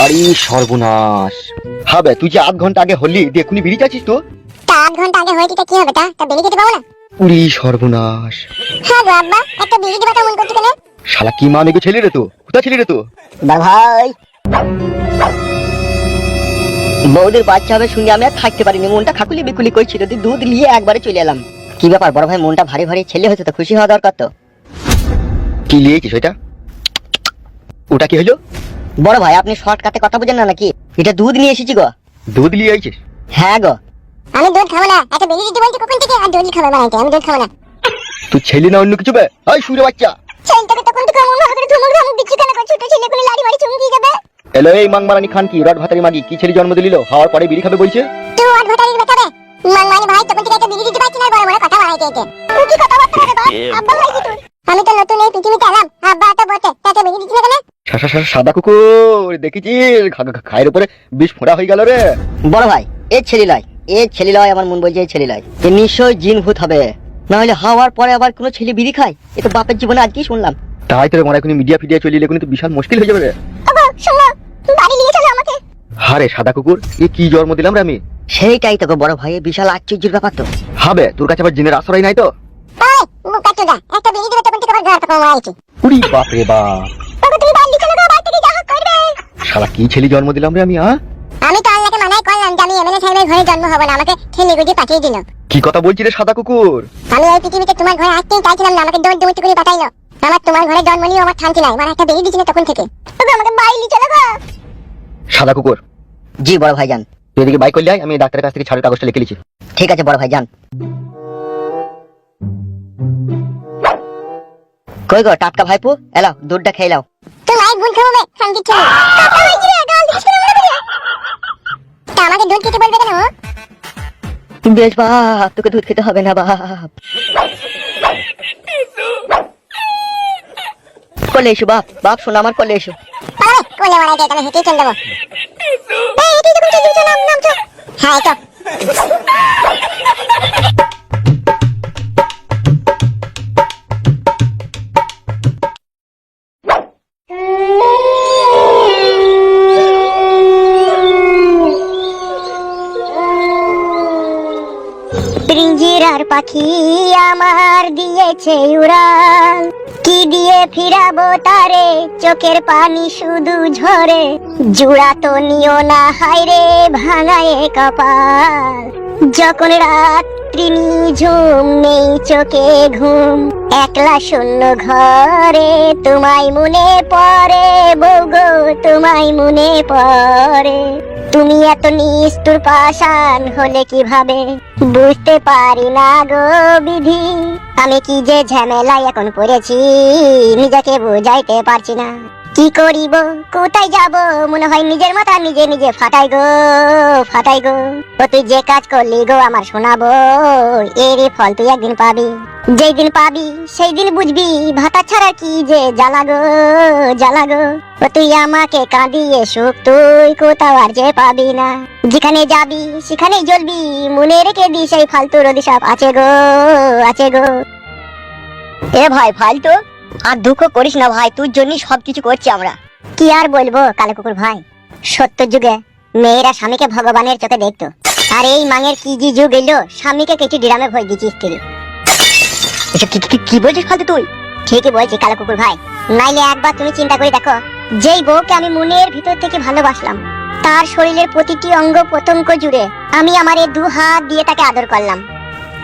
আরে সর্বনাশ। হবে তুই যে আধ ঘন্টা আগে হলি দেখুনি বেরিয়ে যাচ্ছিস তো? তা আধ ঘন্টা আগে হয়েছে কি হবে? তা বেরিয়ে যেতে পাবো না? উড়ি সর্বনাশ। হ্যাঁ গো আব্বা, একটা বেরিয়ে যাবে মন করছে কেন? শালা কি মানে গো ছেলে রে তো? কোথা ছেলে রে তো? বড় ভাই, বৌদির বাচ্চা হবে শুনে আমি আর থাকতে পারিনি, মনটা খাকুলি বিকুলি করছিল, দুধ নিয়ে একবারে চলে এলাম। কি ব্যাপার বড় ভাই, মনটা ভারী ভারী, ছেলে হয়েছে তো খুশি হওয়া দরকার তো। কি লিয়েছিস ওইটা? ওটা কি হলো? বড় ভাই আপনি শর্টকাটে কথা বুঝেন না নাকি? এটা দুধ নিয়ে এসেছি গো। দুধ লিয়ে আইছিস? হ্যাঁ গো। আমি দুধ খাবো না, একটা বেরিয়ে যেতে বলছে কখন থেকে, আর দুধ খাবো বানাইতে, আমি দুধ খাবো না। তুই ছেলে না অন্য কিছু বে? ওই শুরে বাচ্চা। ছেলেটাকে তখন থেকে মন ভাবে ধমক ধমক দিচ্ছি কেন? ছোট ছেলে কোনে লাড়ি বাড়ি চমকি যাবে। এলো এই মাংমারানি খান কি রড ভাতারি মাগি কি ছেলে জন্ম দিলিল হওয়ার পরে বিড়ি খাবে বলছে? তুই আর ভাটারি বেটাবে মাংমানি ভাই, তখন থেকে একটা বেরিয়ে যেতে পারছি না, বড় বড় কথা বাড়াইতে এতে। ও কি কথা বলতে রে বাপ? আব্বা ভাই কি তোর? আমি তো নতুন এই পৃথিবীতে এলাম, আব্বা তো বটে, তাতে বেরিয়ে দিচ্ছি না কেন? সাদা কুকুর দেখেছিস খায়ের উপরে বিষ ফোঁড়া হয়ে গেল রে। বড় ভাই এ ছেলে লয়, আমার মন বলছে এই ছেলে লয়, এ নিশ্চয় জিন ভূত হবে, না হলে হাওয়ার পরে আবার কোনো ছেলে বিড়ি খায়? এ তো বাপের জীবনে আজকেই শুনলাম। তাই তোর মনে এখন মিডিয়া ফিডিয়া চলিলে কিন্তু বিশাল মুশকিল হয়ে যাবে রে। ওগো শোনো, বাড়ি নিয়ে চলো আমাকে। হারে সাদা কুকুর, এ কি জন্ম দিলাম রে আমি? সেইটাই তো গো বড় ভাই, বিশাল আশ্চর্যের ব্যাপার তো। হবে তোর কাছে আবার জিনের আশ্রয় নাই তো? ওই মুকা চোদা, একটা বেরিয়ে দেবে তখন থেকে আবার ঘর পাকা মারাইছি। উড়ি বাপ রে বাপ। ওগো তুমি বাড়ি চলো গো, বাড়ি থেকে যা হোক করবে। শালা কি ছেলে জন্ম দিলাম রে আমি? আমি তো আল্লাহকে মানাই করলাম যে আমি এমএলএ সাহেবের ঘরে জন্ম হব না, আমাকে ঠেলে গুজে পাঠিয়ে দিল। কি কথা বলছিস রে সাদা কুকুর? আমি এই পৃথিবীতে তোমার ঘরে আসতেই চাইছিলাম না, আমাকে দৌড় দৌড় করে পাঠাইলো। আমার তোমার ঘরে জন্ম নিয়ে আমার শান্তি নাই, আমার একটা বেরিয়ে দিছিল তখন থেকে। ওগো আমাকে বাইরে চলো গো। সাদা কুকুর, জি বড় ভাই যান। তুই এদিকে বাইক করলে আয়, আমি ডাক্তারের কাছ থেকে ছাড়ের কাগজটা লিখে লিছি। ঠিক আছে বড় ভাই যান। কই গো টাটকা ভাইপু, এলাও দুধটা খেয়ে লাও। তুই মাইক ভুল খাবে শান্তি ছিল। কাকা হইছে রে, গাল দিছিস কেন মনে করে? তা আমাকে দুধ খেতে বলবে কেন? বেশ বাপ, তোকে দুধ খেতে হবে না বাপ। কোলে এসো বাপ, বাপ শোনো আমার কোলে এসো। আরে কোলে মারাইতে তাহলে হেঁটেই চল দেবো। এই এটি যখন চল দিছো নাম নাম চল। হ্যাঁ এই তো। পিঞ্জিরার পাখি আমার দিয়েছে উড়াল, কি দিয়ে ফিরাবো তারে, চোখের পানি শুধু ঝরে, জুড়া তো নিও না হায়রে ভাঙায়ে কপাল। যখন রাত্রি নিঝুম নেই চোখে ঘুম, একলা শূন্য ঘরে তোমায় মনে পড়ে বউ গো, তোমায় মনে পড়ে। তুমি এত নিষ্ঠুর পাষাণ হলে কিভাবে, বুঝতে পারি না গো বিধি, আমি কি যে ঝামেলায় এখন পড়েছি, নিজেকে বুঝাইতে পারছি না। কি করিব কোথায় যাব, মনে হয় নিজের মাথা নিজে নিজে ফাটাই গো ফাটাই গো। ও তুই যে কাজ করলি গো আমার শোনাবো, এরই ফল তুই একদিন পাবি, যেই দিন পাবি সেই দিন বুঝবি ভাতা ছাড়া কি যে জ্বালা গো জ্বালা গো। ও তুই আমাকে কাঁদিয়ে সুখ তুই কোথাও আর যে পাবি না, যেখানে যাবি সেখানেই জ্বলবি, মনে রেখে দি সেই ফালতুর অভিশাপ আছে গো আছে গো। এ ভাই ফালতু আর দুঃখ করিস না ভাই, তোর জন্যই সবকিছু করছি আমরা। কি আর বলবো কালো কুকুর ভাই, সত্য যুগে মেয়েরা স্বামীকে ভগবানের চোখে দেখতো, আর এই মাঙের কি যে যুগ এলো, স্বামীকে কিছু ডিরামে ভয় দিচ্ছি স্ত্রী। এসব কি বলছিস ফালতু তুই? ঠিকই বলছি কালো কুকুর ভাই, নাইলে একবার তুমি চিন্তা করে দেখো, যেই বউকে আমি মনের ভিতর থেকে ভালোবাসলাম, তার শরীরের প্রতিটি অঙ্গ প্রত্যঙ্গ জুড়ে আমি আমার এই দু হাত দিয়ে তাকে আদর করলাম,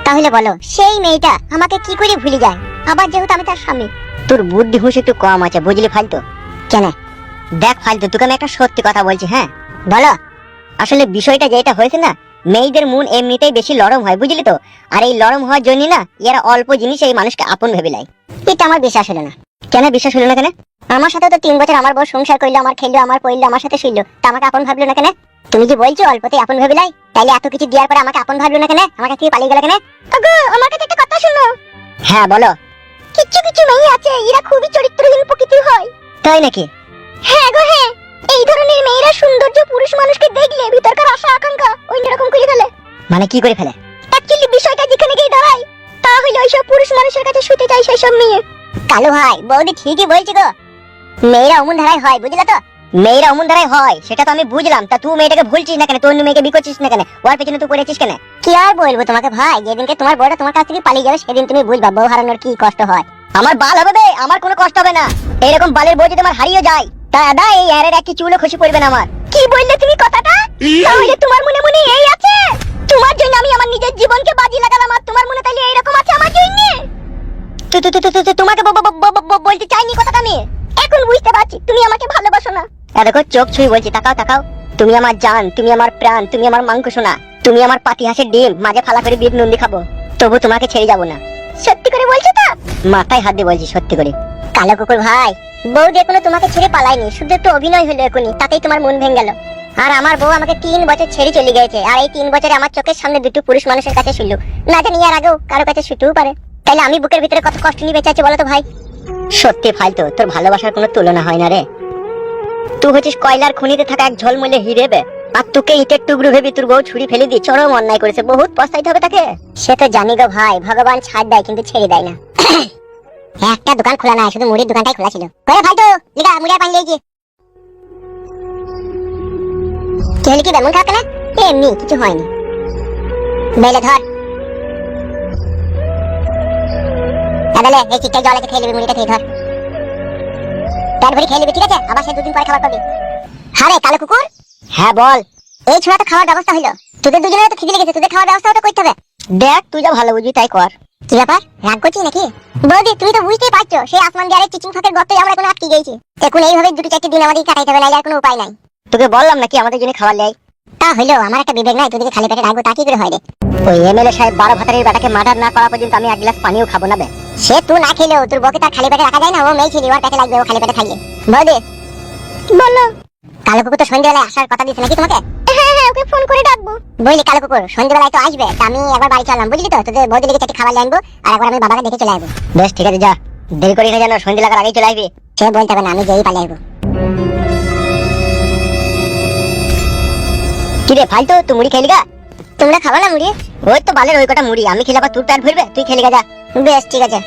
তাহলে বলো সেই মেয়েটা আমাকে কি করে ভুলে যায়, আবার যেহেতু আমি তার স্বামী। তোর বুদ্ধি হুঁশ একটু কম আছে বুঝলি ফালতু। কেন? দেখ ফালতু, তোকে আমি একটা সত্যি কথা বলছি, হ্যাঁ বলো। আসলে বিষয়টা যেটা হয়েছে না, মেয়েদের মন এমনিতেই বেশি নরম হয় বুঝলি তো, আর এই নরম হওয়ার জন্য না এরা অল্প জিনিস এই মানুষকে আপন ভেবে নেয়। এটা আমার বিশ্বাস হলো না। কেন বিশ্বাস হলো না কেন? আমার সাথে তো 3 বছর আমার বউ সংসার করলো, আমার খেললো, আমার পড়লো, আমার সাথে শুইলো, তা আমাকে আপন ভাবলো না কেন? তুমি যে বলছো অল্পতেই আপন ভেবে লাই, তাইলে এত কিছু দেওয়ার পরে আমাকে আপন ভাবলো না কেন? আমার কাছে পালিয়ে গেল কেন? ওগো আমার কাছে একটা কথা শুনো। হ্যাঁ বলো। কিছু কিছু মেয়ে আছে এরা খুবই চরিত্রহীন প্রকৃতির হয়। তাই নাকি? হ্যাঁ গো হ্যাঁ, এই ধরনের মেয়েরা সৌন্দর্য পুরুষ মানুষকে দেখলে ভিতরকার আশা আকাঙ্ক্ষা অন্যরকম করে ফেলে। মানে কি করে ফেলে? অ্যাকচুয়ালি বিষয়টা যেখানে গিয়ে দাঁড়ায় তা হলো ওইসব পুরুষ মানুষের কাছে শুতে চাই সেই সব মেয়ে। কালো ভাই বৌদি ঠিকই বলছে গো, মেয়েরা অমন ধারায় হয় বুঝলে তো, মেয়েরা অমন দ্বারাই হয়, সেটা তো আমি বুঝলাম। তা তুই মেয়েটাকে ভুলছিস না কেন? তুই অন্য মেয়েকে বিয়ে করছিস না কেন? ওর পেছনে তুই পড়েছিস কেন? কি আর বলবো তোমাকে ভাই, যেদিনকে তোমার বউটা তোমার কাছ থেকে পালিয়ে যাবে সেদিন তুমি বুঝবা বউ হারানোর কি কষ্ট হয়। আমার বাল হবে বে, আমার কোনো কষ্ট হবে না। এরকম বালের বউ যদি আমার হারিয়ে যায়, তা দাদা এই এর একটি চুলও খুশি পড়বে না আমার। কি বললে তুমি কথাটা? তাহলে তোমার মনে মনে এই আছে, তোমার জন্য আমি আমার নিজের জীবনকে বাজি লাগালাম, আর তোমার মনে তাইলে এইরকম আছে আমার জন্য? তোমাকে বলতে চাইনি কথাটা আমি। এখন বুঝতে পারছি তুমি আমাকে ভালোবাসো না। দেখো চোখ ছুঁই বলছি, তাকাও তাকাও। তুমি আমার জান, তুমি আমার প্রাণ, তুমি আমার মাংস সোনা, তুমি আমার পাতি হাঁসের ডিম, মাঝে ফালা করে বিট নন্দি খাবো, তবু তোমাকে ছেড়ে যাবো না। সত্যি করে বলছো তো? মাথায় হাত দিয়ে বলছি সত্যি করে। কালো কুকুর ভাই, বউ দেখুন তোমাকে ছেড়ে পালায়নি, শুধু একটু অভিনয় হলো এখনই, তাতেই তোমার মন ভেঙে গেল। আর আমার বউ আমাকে 3 বছর ছেড়ে চলে গেছে, আর এই 3 বছরে আমার চোখের সামনে দুটো পুরুষ মানুষের কাছে শুনল, না জানি আর আগেও কারো কাছে শুতেও পারে। তাইলে আমি বুকের ভিতরে কত কষ্ট নিয়ে বেঁচে আছি বলো তো ভাই? সত্যি ফালতু, তোর ভালোবাসার কোনো তুলনা হয় না রে। তুই হচ্ছিস কয়লার খনিতে থাকা এক ঝলমলে হিরে বে, আর তোকে ইটের টুকরো ভেবে তোর বউ ছুরি ফেলে দিয়ে চরম অন্যায় করেছে, বহুত পস্তাইতে হবে তাকে। সে তো জানি গো ভাই, ভগবান ছাড় দেয় কিন্তু ছেড়ে দেয় না। একটা দোকান খোলা নাই, শুধু মুড়ির দোকানটাই খোলা ছিল। কই ভাই তো লিগা মুড়ি আর পানি লইছি। কেন কি বেমন খাওয়া কেন? এমনি কিছু হয়নি। বেলে ধর দাদালে, এই চিকটা জল আছে, খেয়ে নিবি, মুড়িটা খেয়ে ধর। পেট ভরে খেয়ে নিবি, ঠিক আছে? আবার সে 2 দিন পরে খাবার পাবি। আরে কালো কুকুর। হ্যাঁ বল। এই ছোড়া তো খাওয়ার ব্যবস্থা হইলো, তোদের দুজনের তো খিদে লেগেছে, তোদের খাওয়ার ব্যবস্থা তো করতে হবে। দেখ তুই যা ভালো বুঝবি তাই কর। কি ব্যাপার, রাগ করছিস নাকি? বৌদি তুমি তো বুঝতেই পারছো, সেই আসমান দিয়ে চিচিং ফাঁকের গর্তে আমরা এখন আটকে গেছি। এখন এইভাবে 2-4 দিন আমাদের কাটাইতে হবে, নাইলে আর কোনো উপায় নাই। তোকে বললাম নাকি আমাদের জন্য খাবার লাই? তা হইলো, আমার একটা বিবেক নাই, তোদেরকে খালি পেটে রাখবো তা কি করে হয় রে? ওই এমএলএ সাহেব 12 ভাতারের বেটাকে মার্ডার না করা পর্যন্ত আমি 1 গ্লাস পানিও খাবো না বে। সে তুই না খেলেও তোর বউকে তার খালি পেটে রাখা যায় না, ও মেয়ে ছেলে, ওর পেটে লাগবে, ও খালি পেটে খাইয়ে। বৌদি বলো। কালো কুকুর তো সন্ধ্যাবেলায় আসার কথা দিয়েছে নাকি তোমাকে? হ্যাঁ হ্যাঁ, ওকে ফোন করে ডাকবো। বুঝলি কালো কুকুর সন্ধ্যাবেলায় তো আসবে, তা আমি একবার বাড়ি চললাম, বুঝলি তো? তোদের বৌদি লেগে 4টি খাবার নিয়ে আনবো, আর একবার আমি বাবাকে দেখে চলে আসবো। বেশ ঠিক আছে, যা, দেরি করি না যেন, সন্ধ্যা লাগার আগেই চলে আসবি। সে বলতে হবে না, আমি যেই পালিয়ে আসবো। কি রে ফালতু, তুই মুড়ি খেলি গা? তোমরা খাবা না মুড়ি? ওই তো বালের ওই কটা মুড়ি, আমি খেলে আবার তোর পেট ভরবে? তুই খেলি গা, যা। বেশ ঠিক আছে।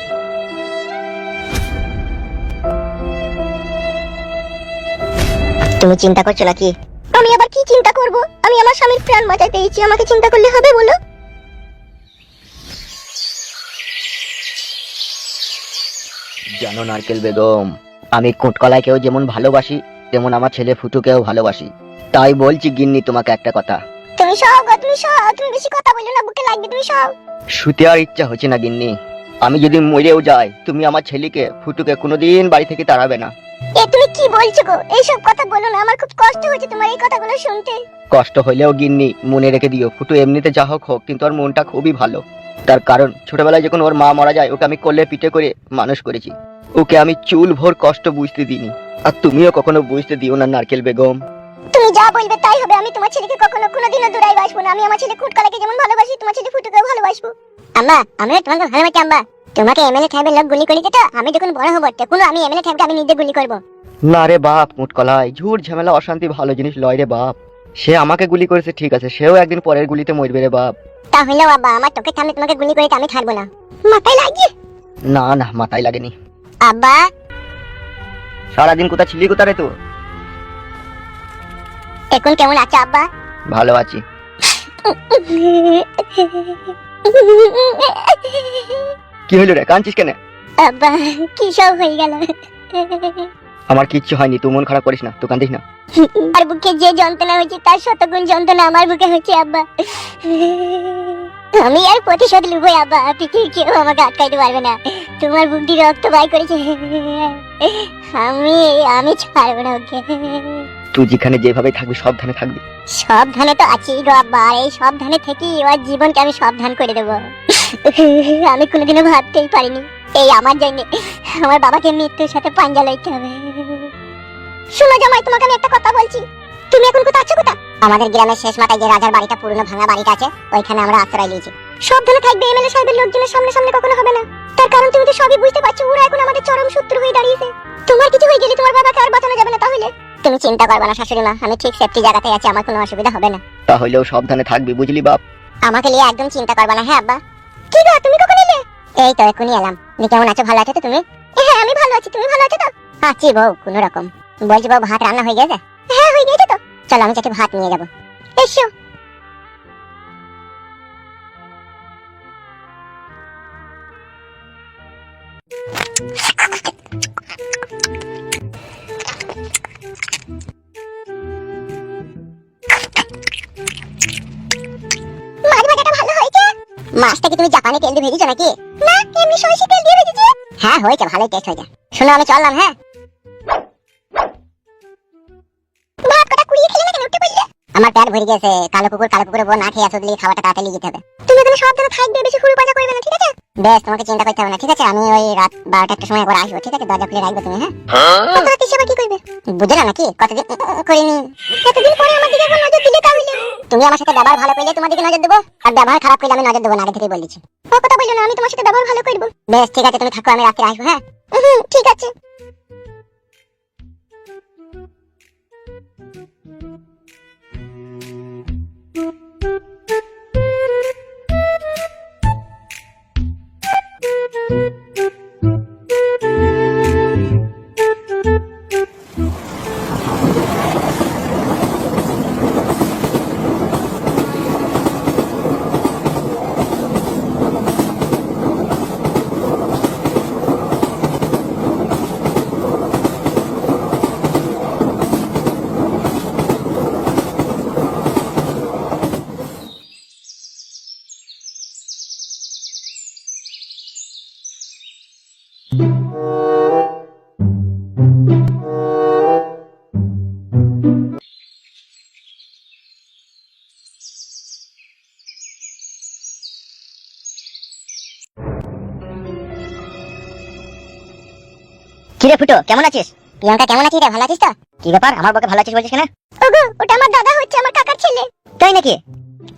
তুমি চিন্তা করছো নাকি? আমি আবার কি চিন্তা করব? আমি আমার স্বামীর প্রাণ বাঁচাতে এসেছি, আমাকে চিন্তা করলে হবে বলো? জানো নারকেল বেগম, আমি কোটকলাইকেও যেমন ভালোবাসি, তেমন আমার ছেলে ফুটুকেও ভালোবাসি। তাই বলছি গিন্নি তোমাকে একটা কথা। তুমি সব গো, তুমি সব, তুমি বেশি কথা বলো না, বুকে লাগবে, তুমি সব। শুতে আর ইচ্ছা হচ্ছে না গিন্নি। আমি যদি মরেও যাই, তুমি আমার ছেলেকে ফুটুকে কোনোদিন বাড়ি থেকে তাড়াবে না। এ তুমি কি বলছো গো? এইসব কথা বলো না, আমার খুব কষ্ট হচ্ছে তোমার এই কথাগুলো শুনতে। কষ্ট হইলেও গিন্নি মনে রেখে দিও, ফুটু এমনিতে যা হোক হোক, কিন্তু ওর মনটা খুবই ভালো। তার কারণ ছোটবেলায় যখন ওর মা মারা যায়, ওকে আমি কোলে পিঠে করে মানুষ করেছি। ওকে আমি চুল ভোর কষ্ট বুঝতে দিইনি, আর তুমিও কখনো বুঝতে দিও না নারকেল বেগম। তুমি যা বলবে তাই হবে, আমি তোমার ছেলেকে কখনো কোনোদিনও দূরাই বাসবো না। আমি আমার ছেলে কুটকালাকে যেমন ভালোবাসি, তোমার ছেলে ফুটুকেও ভালোবাসবো। আম্মা, আমি তোমাকে ভালোবাসি আম্মা। তোমাকে এমএলএ সাহেবের লোক গুলি করে দিত, আমি যখন বড় হব তখন আমি এমএলএ সাহেবকে আমি নিজে গুলি করব। না রে বাপ, মুটকলাই ঝুট ঝামেলা অশান্তি ভালো জিনিস লয় রে বাপ। সে আমাকে গুলি করেছে ঠিক আছে, সেও একদিন পরের গুলিতে মরবে রে বাপ। তাহলে বাবা, আমার চোখের সামনে তোমাকে গুলি করে আমি ছাড়বো না। মাথায় লাগে? না না, মাথায় লাগেনি। আব্বা, সারাদিন কোথা ছিলি, কোথা রে তুই? এখন কেমন আছো আব্বা? ভালো আছি। কি হইল রে, কাঁদছিস কেন? আব্বা, কি সব হয়ে গেল? আমার কিচ্ছু হয়নি, তুই মন খারাপ করিস না, তুই কাঁদিস না। আর বুকে যে যন্ত্রণা হয়েছে তার 100 গুণ যন্ত্রণা আমার বুকে হচ্ছে আব্বা। আমি আর প্রতিশোধ লুবই আব্বা, পৃথিবীর কেউ আমাকে আটকাইতে পারবে না। তোমার বুক দিয়ে রক্ত বাই করেছে, আমি ছাড়বো না ওকে। তুই যেখানে যেভাবে থাকবি সাবধানে থাকবি। সাবধানে তো আছি গো আব্বা, আর এই সাবধানে থেকে ওর জীবনকে আমি সাবধান করে দেবো। আমি কোনোদিনও ভাবতেই পারিনি এই আমার জন্য আমার বাবাকে মৃত্যুর সাথে পাঞ্জা লইতে হবে। শোনো জামাই, তোমাকে আমি একটা কথা বলছি। তুমি এখন কোথায় আছো? কোথা? আমাদের গ্রামের শেষ মাথায় যে রাজার বাড়িটা, পুরনো ভাঙা বাড়িটা আছে, ওইখানে আমরা আশ্রয় নিয়েছি। সাবধানে থাকবে, এমএলএ সাহেবের লোকজনের সামনে সামনে কখনো হবে না। তার কারণ তুমি তো সবই বুঝতে পারছো, ওরা এখন আমাদের চরম শত্রু হয়ে দাঁড়িয়েছে। তোমার কিছু হয়ে গেলে তোমার বাবাকে আর বাঁচানো যাবে না। তাহলে তুমি চিন্তা করবে না শাশুড়ি মা, আমি ঠিক সেফটি জায়গাতে আছি, আমার কোনো অসুবিধা হবে না। তাহলেও সাবধানে থাকবি, বুঝলি বাপ? আমাকে নিয়ে একদম চিন্তা করবে না। হ্যাঁ আব্বা। কি গো, তুমি কখন এলে? এই তো এখনই এলাম। কেমন আছো, ভালো আছো তো তুমি? হ্যাঁ আমি ভালো আছি, তুমি ভালো আছো তো? আছি বউ, কোনো রকম। বলছি বাবু, ভাত রান্না হয়ে গেছে? হ্যাঁ হয়ে গেছে তো। চলো আমি চাচি ভাত নিয়ে যাবো। এসো। মাছ ভাজাটা ভালো হয়েছে। মাছটা কি তুমি জাপানি তেল দিয়ে ভেজেছো নাকি? না, এমনি সরষে তেল দিয়ে ভেজেছি। হ্যাঁ হয়েছে, ভালোই টেস্ট হয়েছে। শোনো আমি চললাম। হ্যাঁ, ভাত কটা কুড়িয়ে খেলে না কেন, উঠে পড়লে? আমার পেট ভরে গেছে। কালো কুকুরে বউ না খেয়ে আসো দিলে খাবারটা তাড়াতাড়ি যেতে হবে। তুমি এখানে সাবধানে থাকবে, বেশি হুড়ু পাজা করবে না, ঠিক আছে? বেশ, তোমাকে চিন্তা করতে হবে না, ঠিক আছে? আমি ওই রাত 12টা সময় একবার আসবো, ঠিক আছে? দরজা খুলে রাখবে তুমি। হ্যাঁ, কত রাতে সেবা কি করবে বুঝলে নাকি? কতদিন করিনি, এতদিন পরে আমার দিকে একবার নজর দিলে তাহলে। তুমি আমার সাথে ব্যবহার ভালো করলে তোমার দিকে নজর দেবো, আর ব্যবহার খারাপ করলে আমি নজর দেবো না, আগে থেকেই বলেছি। ও কথা বললো না, আমি তোমার সাথে ব্যবহার ভালো করবো। বেশ ঠিক আছে, তুমি থাকো, আমি রাতে আসবো। হ্যাঁ ঠিক আছে। কিরে ফুটো, কেমন আছিস? প্রিয়াঙ্কা কেমন আছিস রে? ভালো আছিস তো? কি ব্যাপার, আমার বকে ভালো আছিস বলছিস কেন? ওগো, ওটা আমার দাদা হচ্ছে, আমার কাকার ছেলে। তাই নাকি?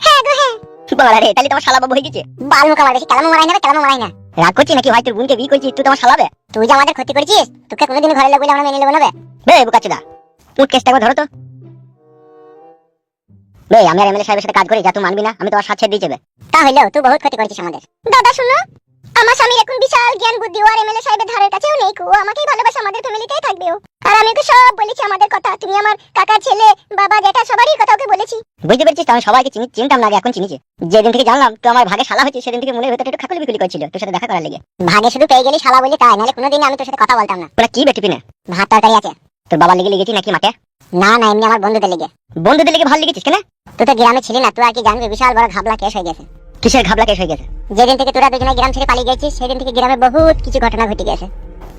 হ্যাঁ গো হ্যাঁ। বাবা রে, তাহলে তোমার শালা বাবু হয়ে গেছে। বাল মুখা মার, বেশি কালামো মারাই না, কালামো মারাই না। রাগ করছিস নাকি ভাই? তোর বোনকে বিয়ে করছিস, তুই তোমার শালাবে? তুই যে আমাদের ক্ষতি করেছিস, তোকে কোনোদিন ঘরে লোক বলে আমরা মেনে নেবো না বে। বে বুকাচুদা, উঠ কেসটা একবার ধরো তো। বে, আমি আর এমএলএ সাহেবের সাথে কাজ করি, যা তুই মানবি না, আমি তোমার সাথে ছেড়ে দিয়ে যাবে। তাহলে তুই বহুত ক্ষতি করেছিস আমাদের। দাদা শুনো, আমার স্বামীর এখন বিশাল জ্ঞান বুদ্ধি, আর এমএলএ সাহেবের ধারের কাছেও নেই। ও আমাকেই ভালোবাসে, আমাদের ফ্যামিলিতেই থাকবে ও। আর আমি ওকে সব বলেছি আমাদের কথা। তুমি আমার কাকার ছেলে, বাবা জেঠা সবারই কথা ওকে বলেছি। বুঝতে পেরেছিস? আমি সবাইকে চিনতাম না, আগে এখন চিনিছি। যেদিন থেকে জানলাম তুই আমার ভাগে শালা হয়েছিস, সেদিন থেকে মনের ভেতরে একটু খাকুলি বিকুলি করছিল তোর সাথে দেখা করার লেগে। ভাগে শুধু পেয়ে গেলি শালা বলি তাই, নাহলে কোনোদিন আমি তোর সাথে কথা বলতাম না। তোরা কি বেটিপি না? ভাত তরকারি আছে। তোর বাবার লেগে লেগেছি নাকি মাঠে? না না, এমনি আমার বন্ধুদের লেগে। বন্ধুদের লেগে ভালো লেগেছিস কেন? তুই তো গ্রামে ছিলি না, তুই আর কি জানবি, বিশাল বড় ঘাবলা কেস হয়ে গেছে। কিসের ঘাবলা কেস হয়ে গেছে? যেদিন থেকে তোরা দুজনে গ্রাম ছেড়ে পালিয়ে গেছিস, সেদিন থেকে গ্রামে বহুত কিছু ঘটনা ঘটে গেছে।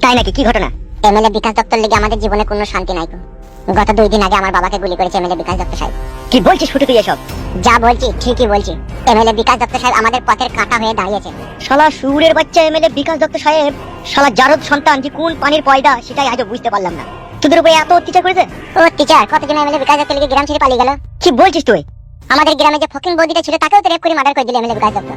তাই নাকি? কি ঘটনা? এমএলএ বিকাশ দত্তর লেগে আমাদের জীবনে কোনো শান্তি নাই। গত 2 দিন আগে আমার বাবাকে গুলি করেছে এমএলএ বিকাশ দত্ত সাহেব। কি বলছিস ফুটু তুই এসব? যা বলছি ঠিকই বলছি। এমএলএ বিকাশ দত্ত সাহেব আমাদের পথের কাঁটা হয়ে দাঁড়িয়েছে। শালা সুরের বাচ্চা এমএলএ বিকাশ দত্ত সাহেব, শালা জারদ সন্তান, যে কোন পানির পয়দা সেটাই আজও বুঝতে পারলাম না। তোদের উপরে এত অত্যাচার করেছে? ও টিচার, কতদিন এমএলএ বিকাশ দত্ত লেগে গ্রাম ছেড়ে পালিয়ে গেল। কি বলছিস তুই? আমাদের গ্রামে যে ফকিং বৌদিটা ছিল, তাকেও তো রেপ করে মার্ডার করে দিল এমএলএ বিকাশ দত্ত।